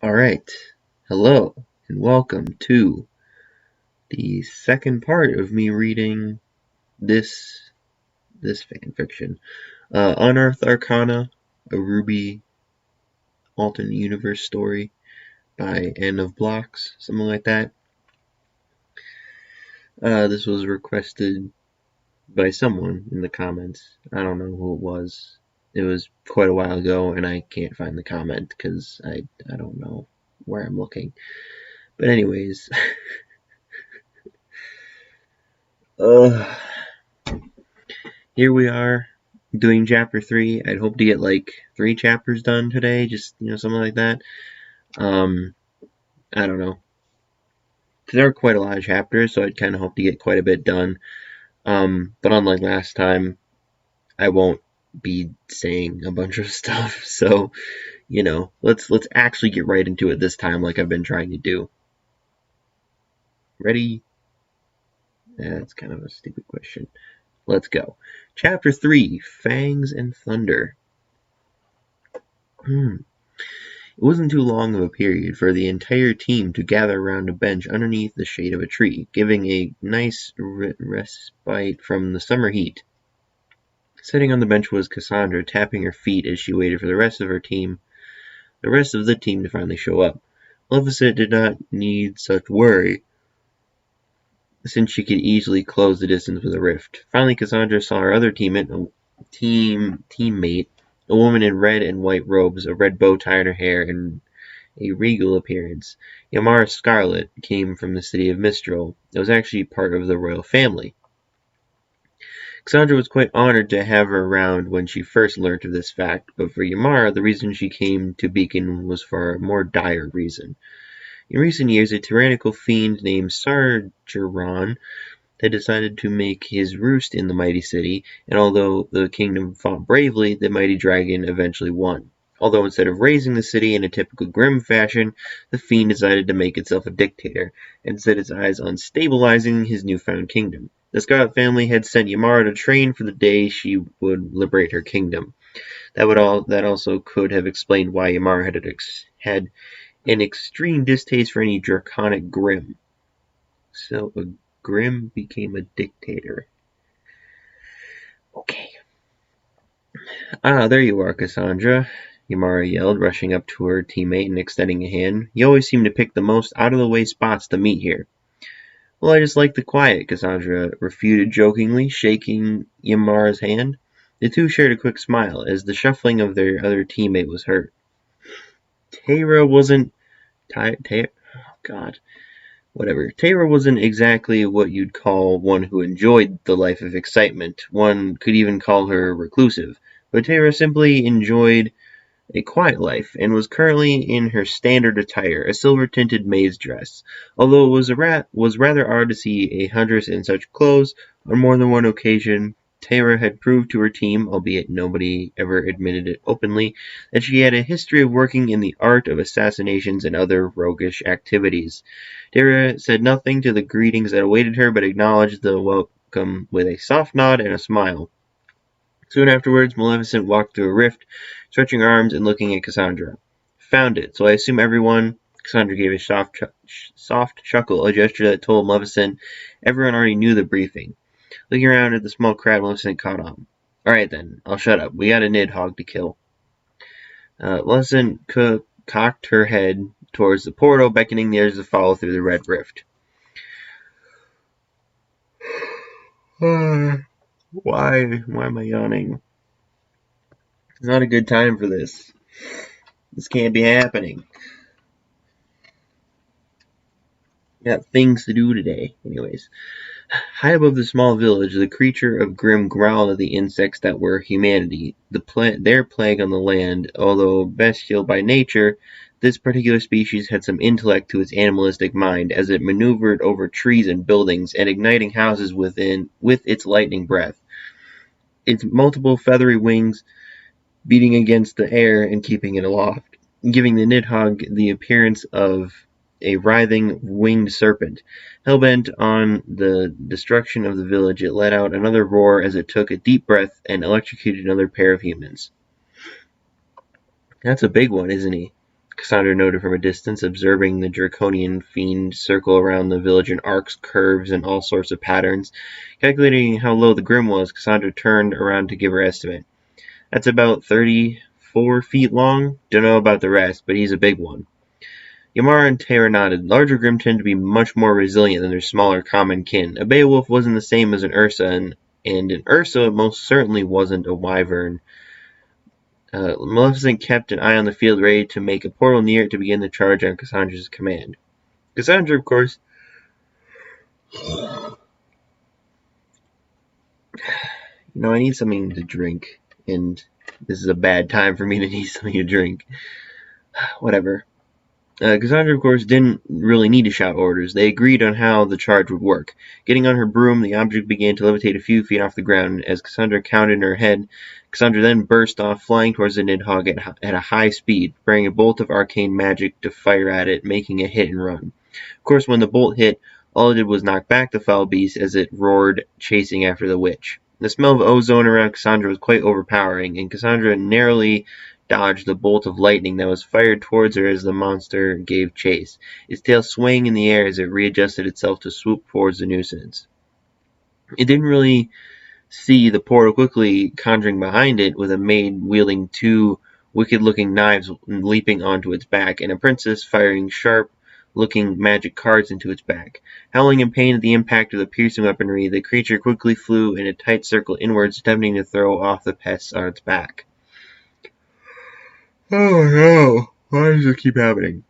Alright, hello, and welcome to the second part of me reading this fanfiction. Unearthed Arcana, a RWBY alternate universe story by NofBlockz, something like that. This was requested by someone in the comments. I don't know who it was. It was quite a while ago, and I can't find the comment because I don't know where I'm looking. But anyways, here we are doing chapter 3. I'd hope to get like 3 chapters done today, just something like that. I don't know. There are quite a lot of chapters, so I'd kind of hope to get quite a bit done. But unlike last time, I won't be saying a bunch of stuff. So, let's actually get right into it this time, like I've been trying to do. Ready? That's kind of a stupid question. Let's go. Chapter 3, Fangs and Thunder. It wasn't too long of a period for the entire team to gather around a bench underneath the shade of a tree, giving a nice respite from the summer heat. Sitting on the bench was Cassandra, tapping her feet as she waited for the rest of the team to finally show up. Maleficent did not need such worry, since she could easily close the distance with a rift. Finally, Cassandra saw her other teammate, a woman in red and white robes, a red bow tie in her hair, and a regal appearance. Ymara Scarlet came from the city of Mistral. It was actually part of the royal family. Cassandra was quite honored to have her around when she first learnt of this fact, but for Ymara, the reason she came to Beacon was for a more dire reason. In recent years, a tyrannical fiend named Sargeron had decided to make his roost in the mighty city, and although the kingdom fought bravely, the mighty dragon eventually won. Although instead of raising the city in a typical Grimm fashion, the fiend decided to make itself a dictator, and set its eyes on stabilizing his newfound kingdom. The Scarlet family had sent Ymara to train for the day she would liberate her kingdom. That also could have explained why Ymara had an extreme distaste for any draconic Grimm. So a Grimm became a dictator. Okay. Ah, there you are, Cassandra, Ymara yelled, rushing up to her teammate and extending a hand. You always seem to pick the most out-of-the-way spots to meet here. Well, I just like the quiet, Cassandra refuted jokingly, shaking Ymara's hand. The two shared a quick smile as the shuffling of their other teammate was heard. Tayra wasn't exactly what you'd call one who enjoyed the life of excitement. One could even call her reclusive. But Tayra simply enjoyed a quiet life, and was currently in her standard attire, a silver-tinted maize dress. Although it was rather odd to see a huntress in such clothes, on more than one occasion Tayra had proved to her team, albeit nobody ever admitted it openly, that she had a history of working in the art of assassinations and other roguish activities. Tayra said nothing to the greetings that awaited her, but acknowledged the welcome with a soft nod and a smile. Soon afterwards, Maleficent walked through a rift, stretching her arms and looking at Cassandra. Found it, so I assume everyone... Cassandra gave a soft chuckle, a gesture that told Maleficent everyone already knew the briefing. Looking around at the small crowd, Maleficent caught on. Alright then, I'll shut up. We got a Nidhogg to kill. Maleficent cocked her head towards the portal, beckoning the others to follow through the red rift. Why am I yawning? It's not a good time for this. This can't be happening. Got things to do today. Anyways. High above the small village, the creature of Grimm growled at the insects that were humanity, their plague on the land. Although bestial by nature, this particular species had some intellect to its animalistic mind, as it maneuvered over trees and buildings, and igniting houses with its lightning breath. Its multiple feathery wings beating against the air and keeping it aloft, giving the Nidhogg the appearance of a writhing winged serpent. Hell-bent on the destruction of the village, it let out another roar as it took a deep breath and electrocuted another pair of humans. That's a big one, isn't he? Cassandra noted from a distance, observing the draconian fiend circle around the village in arcs, curves, and all sorts of patterns. Calculating how low the Grim was, Cassandra turned around to give her estimate. That's about 34 feet long. Don't know about the rest, but he's a big one. Yamara and Tara nodded. Larger Grim tend to be much more resilient than their smaller common kin. A Beowulf wasn't the same as an Ursa, and an Ursa most certainly wasn't a Wyvern. Maleficent kept an eye on the field, ready to make a portal near it to begin the charge on Cassandra's command. Cassandra, of course, I need something to drink, and this is a bad time for me to need something to drink. Whatever. Cassandra, of course, didn't really need to shout orders. They agreed on how the charge would work. Getting on her broom, the object began to levitate a few feet off the ground. As Cassandra counted in her head, Cassandra then burst off, flying towards the Nidhogg at a high speed, bearing a bolt of arcane magic to fire at it, making a hit and run. Of course, when the bolt hit, all it did was knock back the foul beast as it roared, chasing after the witch. The smell of ozone around Cassandra was quite overpowering, and Cassandra narrowly dodged the bolt of lightning that was fired towards her as the monster gave chase, its tail swaying in the air as it readjusted itself to swoop towards the nuisance. It didn't really see the portal quickly conjuring behind it, with a maid wielding two wicked-looking knives leaping onto its back, and a princess firing sharp-looking magic cards into its back. Howling in pain at the impact of the piercing weaponry, the creature quickly flew in a tight circle inwards, attempting to throw off the pests on its back. Oh no, why does it keep happening?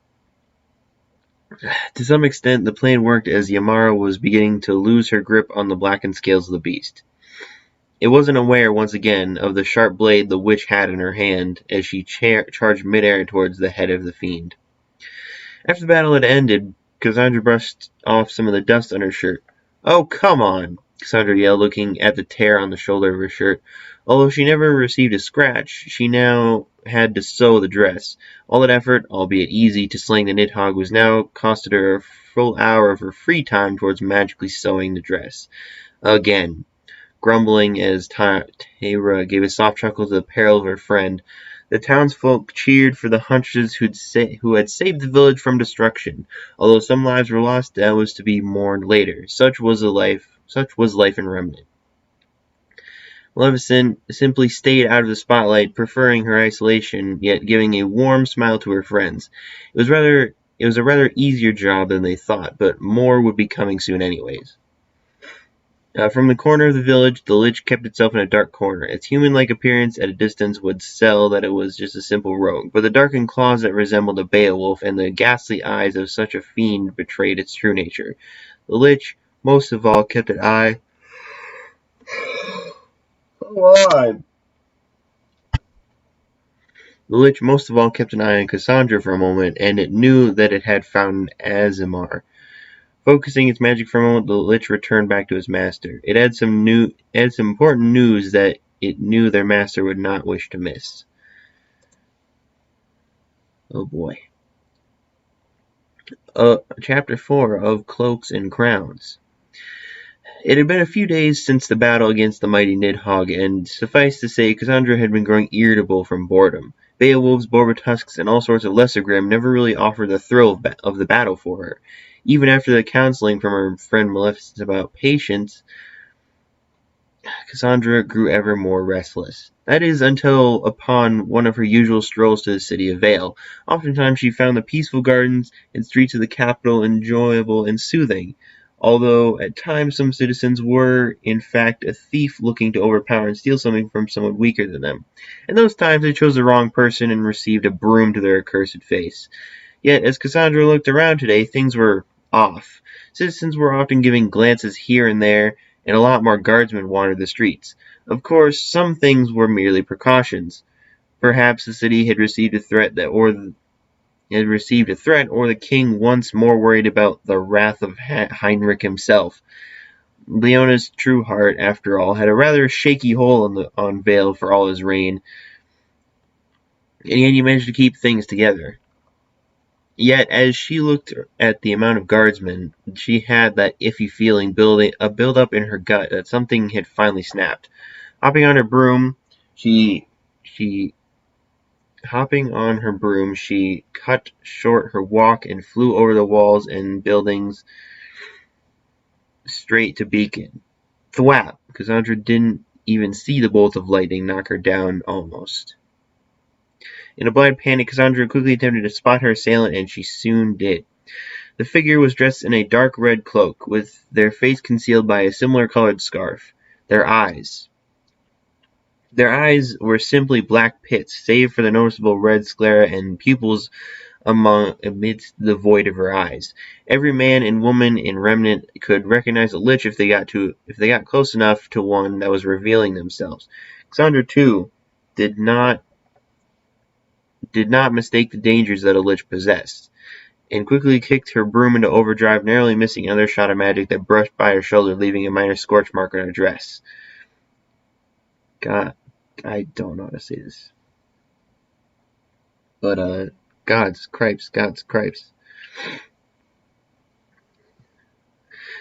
To some extent, the plan worked, as Yamara was beginning to lose her grip on the blackened scales of the beast. It wasn't aware, once again, of the sharp blade the witch had in her hand as she charged midair towards the head of the fiend. After the battle had ended, Cassandra brushed off some of the dust on her shirt. "Oh, come on!" Cassandra yelled, looking at the tear on the shoulder of her shirt. Although she never received a scratch, she now had to sew the dress. All that effort, albeit easy, to sling the Nidhogg was now costed her a full hour of her free time towards magically sewing the dress. Again, grumbling as Tara gave a soft chuckle to the peril of her friend, the townsfolk cheered for the hunters who had saved the village from destruction. Although some lives were lost, that was to be mourned later. Such was life in Remnant. Maleficent simply stayed out of the spotlight, preferring her isolation, yet giving a warm smile to her friends. It was a rather easier job than they thought, but more would be coming soon anyways. From the corner of the village, the Lich kept itself in a dark corner. Its human-like appearance at a distance would sell that it was just a simple rogue, but the darkened claws that resembled a Beowulf and the ghastly eyes of such a fiend betrayed its true nature. The Lich, most of all, kept an eye on Cassandra for a moment, and it knew that it had found Azimar. Focusing its magic for a moment, the Lich returned back to his master. It had some important news that it knew their master would not wish to miss. Oh boy. Chapter 4 of Cloaks and Crowns. It had been a few days since the battle against the mighty Nidhogg, and suffice to say, Cassandra had been growing irritable from boredom. Beowulfs, Borbatusks, and all sorts of lesser grim never really offered the thrill of the battle for her. Even after the counseling from her friend Maleficent about patience, Cassandra grew ever more restless. That is, until upon one of her usual strolls to the city of Vale. Oftentimes she found the peaceful gardens and streets of the capital enjoyable and soothing, although at times some citizens were, in fact, a thief looking to overpower and steal something from someone weaker than them. In those times they chose the wrong person and received a broom to their accursed face. Yet, as Cassandra looked around today, things were off. Citizens were often giving glances here and there, and a lot more guardsmen wandered the streets. Of course, some things were merely precautions. Perhaps the city had received a threat, or the king once more worried about the wrath of Heinrich himself. Leona's true heart, after all, had a rather shaky hold on Vale for all his reign, and yet he managed to keep things together. Yet, as she looked at the amount of guardsmen, she had that iffy feeling build up in her gut that something had finally snapped. Hopping on her broom, she Hopping on her broom, she cut short her walk and flew over the walls and buildings straight to Beacon. Thwap! Cassandra didn't even see the bolt of lightning knock her down almost. In a blind panic, Cassandra quickly attempted to spot her assailant, and she soon did. The figure was dressed in a dark red cloak, with their face concealed by a similar colored scarf. Their eyes were simply black pits, save for the noticeable red sclera and pupils amidst the void of her eyes. Every man and woman in Remnant could recognize a lich if they got close enough to one that was revealing themselves. Cassandra, too, did not mistake the dangers that a lich possessed, and quickly kicked her broom into overdrive, narrowly missing another shot of magic that brushed by her shoulder, leaving a minor scorch mark on her dress. God, I don't know how to say this. But, God's cripes.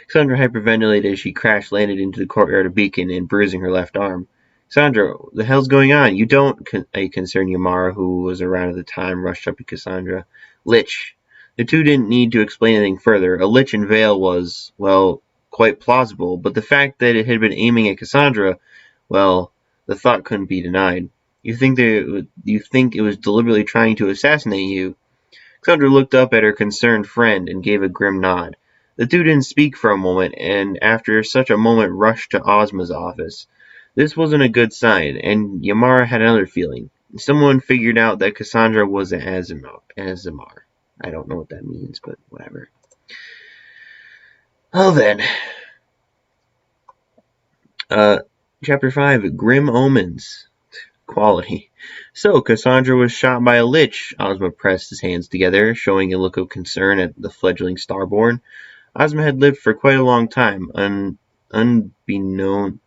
Cassandra hyperventilated as she crash-landed into the courtyard of Beacon and bruising her left arm. Cassandra, what the hell's going on? You don't, a concerned Yamara, who was around at the time, rushed up to Cassandra. Lich. The two didn't need to explain anything further. A lich in Vale was, well, quite plausible, but the fact that it had been aiming at Cassandra, well, the thought couldn't be denied. You think it was deliberately trying to assassinate you? Cassandra looked up at her concerned friend and gave a grim nod. The two didn't speak for a moment, and after such a moment rushed to Ozma's office. This wasn't a good sign, and Yamara had another feeling. Someone figured out that Cassandra was an Azimar. I don't know what that means, but whatever. Well then. Chapter 5, Grim Omens. Quality. So, Cassandra was shot by a lich. Ozma pressed his hands together, showing a look of concern at the fledgling starborn. Ozma had lived for quite a long time, unbeknownst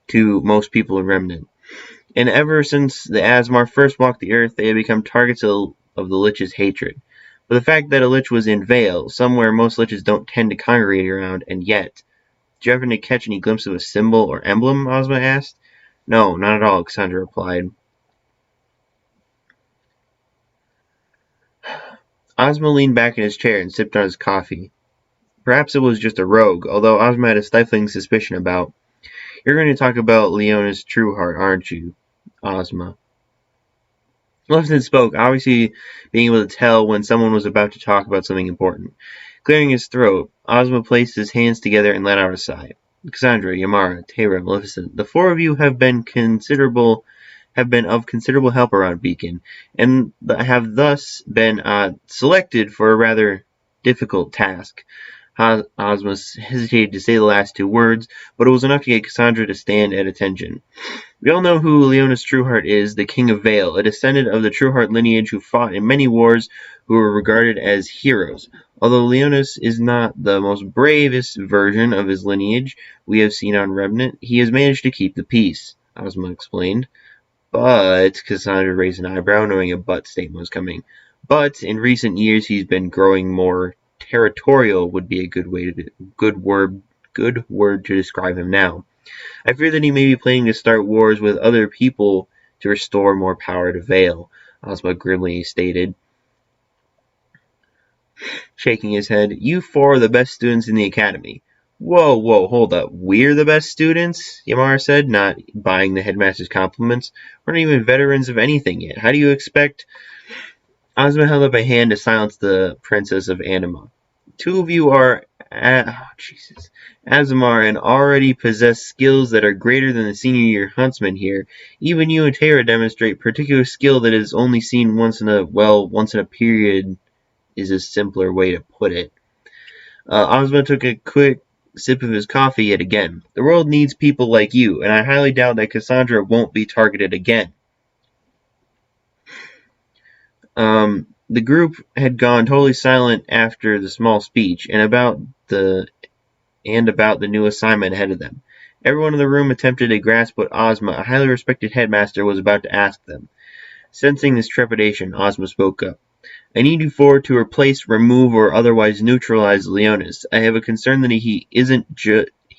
to most people in Remnant. And ever since the Asmar first walked the earth, they had become targets of the lich's hatred. But the fact that a lich was in Vale, somewhere most liches don't tend to congregate around, and yet... Did you happen to catch any glimpse of a symbol or emblem? Ozma asked. No, not at all, Cassandra replied. Ozma leaned back in his chair and sipped on his coffee. Perhaps it was just a rogue, although Ozma had a stifling suspicion about. You're going to talk about Leona's true heart, aren't you, Ozma? Maleficent spoke, obviously being able to tell when someone was about to talk about something important. Clearing his throat, Ozma placed his hands together and let out a sigh. Cassandra, Yamara, Teyra, Maleficent, the four of you have been of considerable help around Beacon, and have thus been selected for a rather difficult task. Ozma hesitated to say the last two words, but it was enough to get Cassandra to stand at attention. We all know who Leona's true heart is, the King of Vale, a descendant of the True Heart lineage who fought in many wars, who were regarded as heroes. Although Leonas is not the most bravest version of his lineage we have seen on Remnant, he has managed to keep the peace, Ozma explained. But, Cassandra raised an eyebrow, knowing a but statement was coming. But, in recent years he's been growing more territorial would be a good word to describe him now. I fear that he may be planning to start wars with other people to restore more power to Vale, Ozma grimly stated, shaking his head. You four are the best students in the academy. Whoa, hold up. We're the best students? Yamara said, not buying the headmaster's compliments. We're not even veterans of anything yet. How do you expect... Ozma held up a hand to silence the Princess of Anima. Two of you are... Azimar and already possess skills that are greater than the senior year huntsman here. Even you and Teyra demonstrate particular skill that is only seen once in a period is a simpler way to put it. Ozma took a quick sip of his coffee yet again. The world needs people like you, and I highly doubt that Cassandra won't be targeted again. The group had gone totally silent after the small speech and about the new assignment ahead of them. Everyone in the room attempted to grasp what Ozma, a highly respected headmaster, was about to ask them. Sensing this trepidation, Ozma spoke up. I need you four to replace, remove, or otherwise neutralize Leonis. I have a concern that he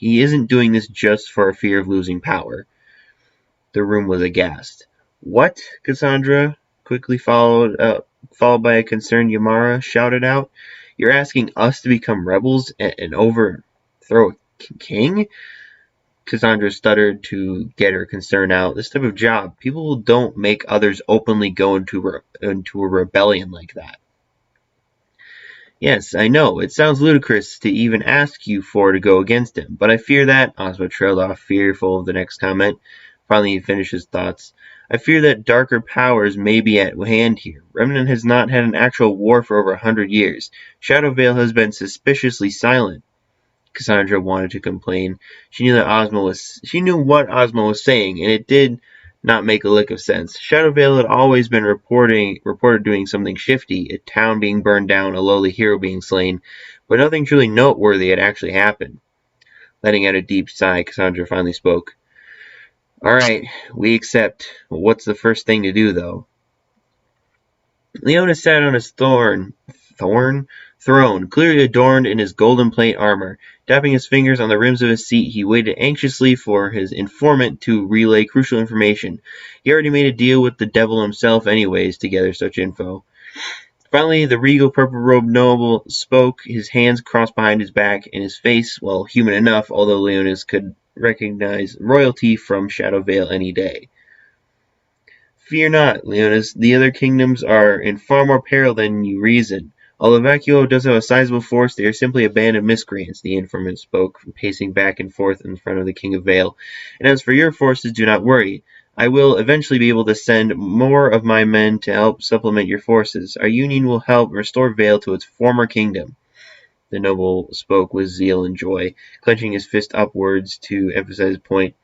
He isn't doing this just for a fear of losing power. The room was aghast. What? Cassandra, quickly followed by a concerned Yamara, shouted out. You're asking us to become rebels and overthrow a king? Cassandra stuttered to get her concern out. This type of job, people don't make others openly go into a rebellion like that. Yes, I know, it sounds ludicrous to even ask you to go against him, but I fear that, Ozma trailed off, fearful of the next comment. Finally he finished his thoughts. I fear that darker powers may be at hand here. Remnant has not had an actual war for over 100 years. Shadow Vale has been suspiciously silent. Cassandra wanted to complain. She knew what Ozma was saying, and it did not make a lick of sense. Shadow Vale had always been reported doing something shifty, a town being burned down, a lowly hero being slain, but nothing truly noteworthy had actually happened. Letting out a deep sigh, Cassandra finally spoke. Alright, we accept. What's the first thing to do, though? Leonis sat on his throne, clearly adorned in his golden plate armor. Tapping his fingers on the rims of his seat, he waited anxiously for his informant to relay crucial information. He already made a deal with the devil himself anyways to gather such info. Finally, the regal purple-robed noble spoke, his hands crossed behind his back, and his face, well, human enough, although Leonis could recognize royalty from Shadow Vale any day. Fear not, Leonis. The other kingdoms are in far more peril than you reason. Although Vacuo does have a sizable force, they are simply a band of miscreants, the informant spoke, pacing back and forth in front of the King of Vale. And as for your forces, do not worry. I will eventually be able to send more of my men to help supplement your forces. Our union will help restore Vale to its former kingdom. The noble spoke with zeal and joy, clenching his fist upwards to emphasize his point,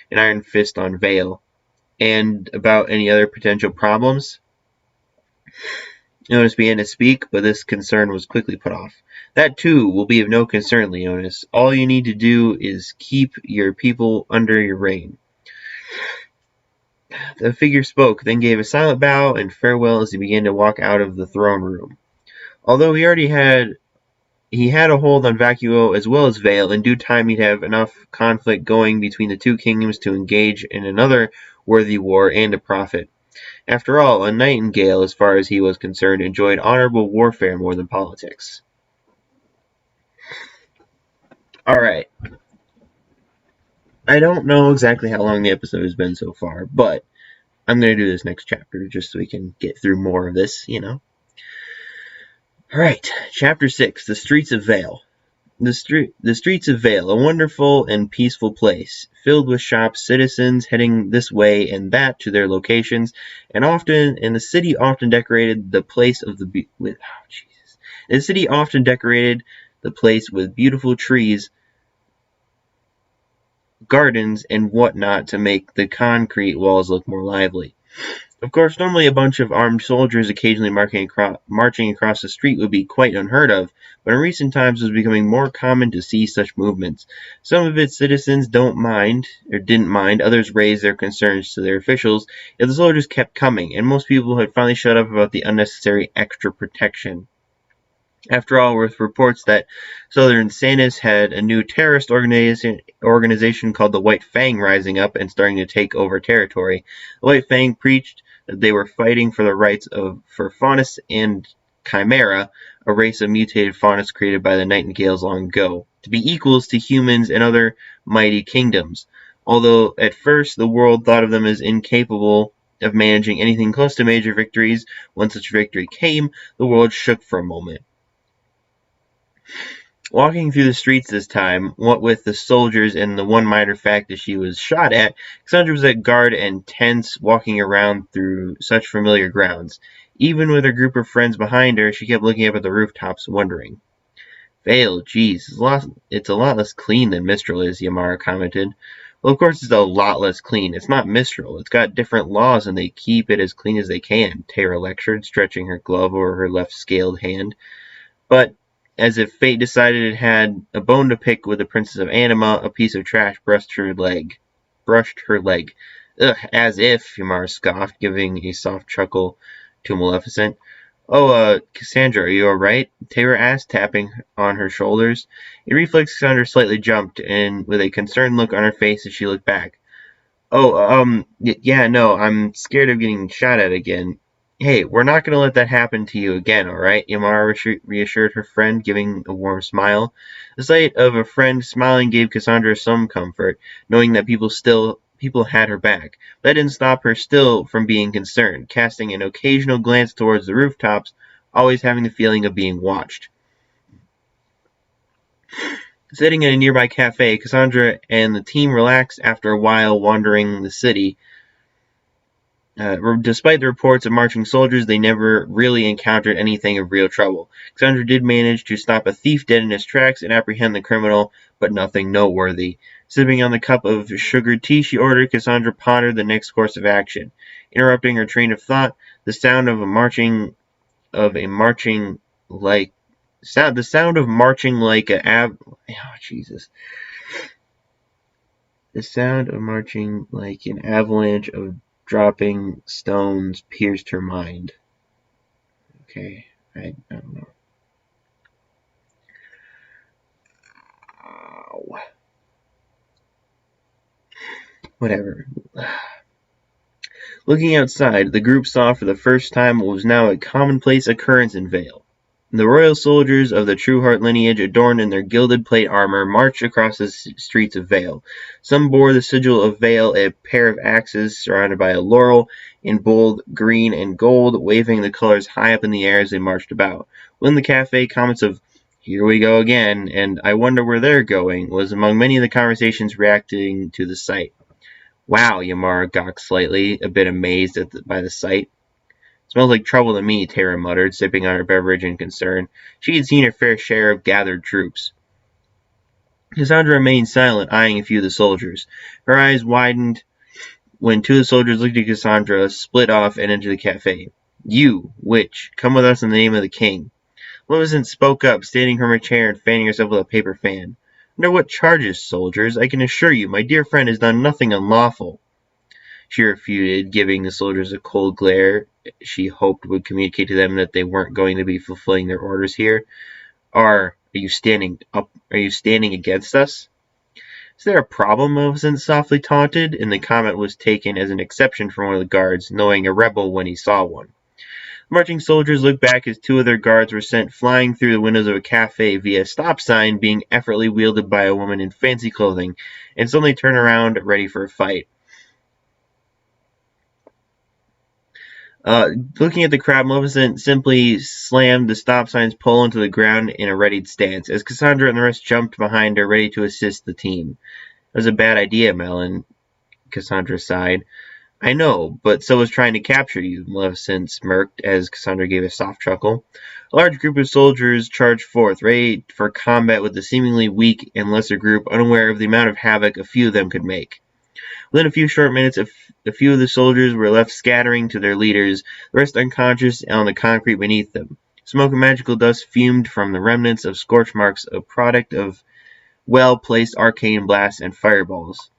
an iron fist on Vale. And about any other potential problems? Leonis began to speak, but this concern was quickly put off. That, too, will be of no concern, Leonis. All you need to do is keep your people under your reign. The figure spoke, then gave a silent bow and farewell as he began to walk out of the throne room. Although he had a hold on Vacuo as well as Vale, in due time he'd have enough conflict going between the two kingdoms to engage in another worthy war and a profit. After all, a nightingale, as far as he was concerned, enjoyed honorable warfare more than politics. Alright. I don't know exactly how long the episode has been so far, but I'm going to do this next chapter just so we can get through more of this, Alright, Chapter 6, The Streets of Vale. The streets of Vale, a wonderful and peaceful place, filled with shops, citizens heading this way and that to their locations, and the city often decorated the place with beautiful trees, gardens, and whatnot to make the concrete walls look more lively. Of course, normally a bunch of armed soldiers occasionally marching across the street would be quite unheard of, but in recent times it was becoming more common to see such movements. Some of its citizens didn't mind, others raised their concerns to their officials, yet the soldiers kept coming, and most people had finally shut up about the unnecessary extra protection. After all, with reports that Southern Sanus had a new terrorist organization called the White Fang rising up and starting to take over territory, the White Fang preached that they were fighting for the rights for Faunus and Chimera, a race of mutated Faunus created by the Nightingales long ago, to be equals to humans and other mighty kingdoms. Although at first the world thought of them as incapable of managing anything close to major victories, when such victory came, the world shook for a moment. Walking through the streets this time, what with the soldiers and the one minor fact that she was shot at, Cassandra was at guard and tense, walking around through such familiar grounds. Even with her group of friends behind her, she kept looking up at the rooftops, wondering. Vale, geez, it's a lot less clean than Mistral is, Yamara commented. Well, of course it's a lot less clean. It's not Mistral. It's got different laws, and they keep it as clean as they can, Tara lectured, stretching her glove over her left scaled hand. But as if fate decided it had a bone to pick with the Princess of Anima, a piece of trash brushed her leg. Ugh, as if, Yamar scoffed, giving a soft chuckle to Maleficent. Oh, Cassandra, are you alright? Taylor asked, tapping on her shoulders. In reflex, Cassandra slightly jumped, and with a concerned look on her face as she looked back. Oh, yeah, no, I'm scared of getting shot at again. Hey, we're not going to let that happen to you again, alright? Yamara reassured her friend, giving a warm smile. The sight of a friend smiling gave Cassandra some comfort, knowing that people had her back. That didn't stop her still from being concerned, casting an occasional glance towards the rooftops, always having the feeling of being watched. Sitting in a nearby cafe, Cassandra and the team relaxed after a while wandering the city. Despite the reports of marching soldiers, they never really encountered anything of real trouble. Cassandra did manage to stop a thief dead in his tracks and apprehend the criminal, but nothing noteworthy. Sipping on the cup of sugared tea she ordered, Cassandra pondered the next course of action. Interrupting her train of thought, the sound of marching like an avalanche of dropping stones pierced her mind. Okay, I don't know. Whatever. Looking outside, the group saw for the first time what was now a commonplace occurrence in Vale. The royal soldiers of the Trueheart lineage, adorned in their gilded plate armor, marched across the streets of Vale. Some bore the sigil of Vale, a pair of axes surrounded by a laurel in bold green and gold, waving the colors high up in the air as they marched about. Within the cafe, comments of "Here we go again," and "I wonder where they're going," was among many of the conversations reacting to the sight. Wow, Yamara gawked slightly, a bit amazed by the sight. "Smells like trouble to me," Tara muttered, sipping on her beverage in concern. She had seen her fair share of gathered troops. Cassandra remained silent, eyeing a few of the soldiers. Her eyes widened when two of the soldiers looked at Cassandra, split off, and entered the cafe. "You, witch, come with us in the name of the king." Maleficent spoke up, standing from her chair and fanning herself with a paper fan. "Under what charges, soldiers? I can assure you my dear friend has done nothing unlawful," she refuted, giving the soldiers a cold glare she hoped would communicate to them that they weren't going to be fulfilling their orders here. Are you standing against us?" "Is there a problem?" Maleficent softly taunted, and the comment was taken as an exception from one of the guards, knowing a rebel when he saw one. The marching soldiers looked back as two of their guards were sent flying through the windows of a cafe via a stop sign being effortlessly wielded by a woman in fancy clothing, and suddenly turned around, ready for a fight. Looking at the crowd, Maleficent simply slammed the stop sign's pole into the ground in a readied stance, as Cassandra and the rest jumped behind her, ready to assist the team. "That was a bad idea, Melon," Cassandra sighed. "I know, but so was trying to capture you," Maleficent smirked as Cassandra gave a soft chuckle. A large group of soldiers charged forth, ready for combat with the seemingly weak and lesser group, unaware of the amount of havoc a few of them could make. Within a few short minutes, a few of the soldiers were left scattering to their leaders, the rest unconscious on the concrete beneath them. Smoke and magical dust fumed from the remnants of scorch marks, a product of well-placed arcane blasts and fireballs.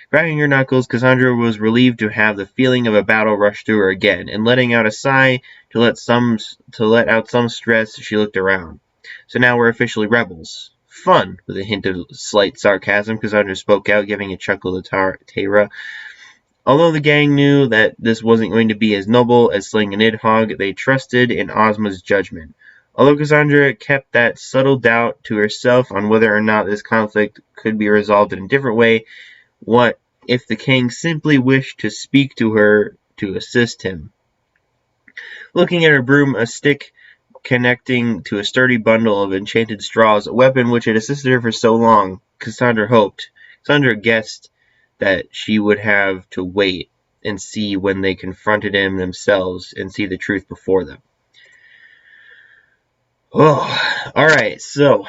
Cracking her knuckles, Cassandra was relieved to have the feeling of a battle rush through her again, and letting out a sigh to let out some stress, she looked around. "So now we're officially rebels. Fun," with a hint of slight sarcasm, Cassandra spoke out, giving a chuckle to Tara. Although the gang knew that this wasn't going to be as noble as slaying a Nidhogg, they trusted in Ozma's judgment. Although Cassandra kept that subtle doubt to herself on whether or not this conflict could be resolved in a different way, what if the king simply wished to speak to her to assist him? Looking at her broom, a stick connecting to a sturdy bundle of enchanted straws, a weapon which had assisted her for so long, Cassandra guessed that she would have to wait and see when they confronted him themselves and see the truth before them. Oh, alright, so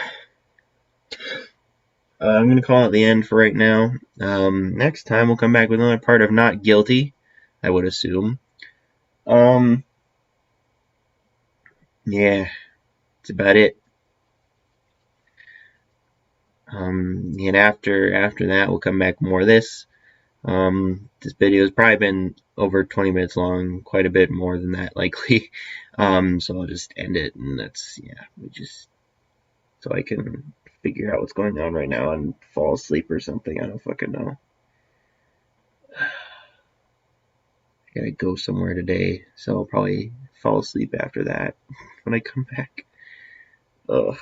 I'm going to call it the end for right now. Next time we'll come back with another part of Not Guilty, I would assume. Yeah, that's about it. And after that, we'll come back with more of this. This video has probably been over 20 minutes long, quite a bit more than that likely. So I'll just end it, and that's, yeah, so I can figure out what's going on right now and fall asleep or something. I don't fucking know. I gotta go somewhere today, so I'll probably fall asleep after that when I come back. Ugh.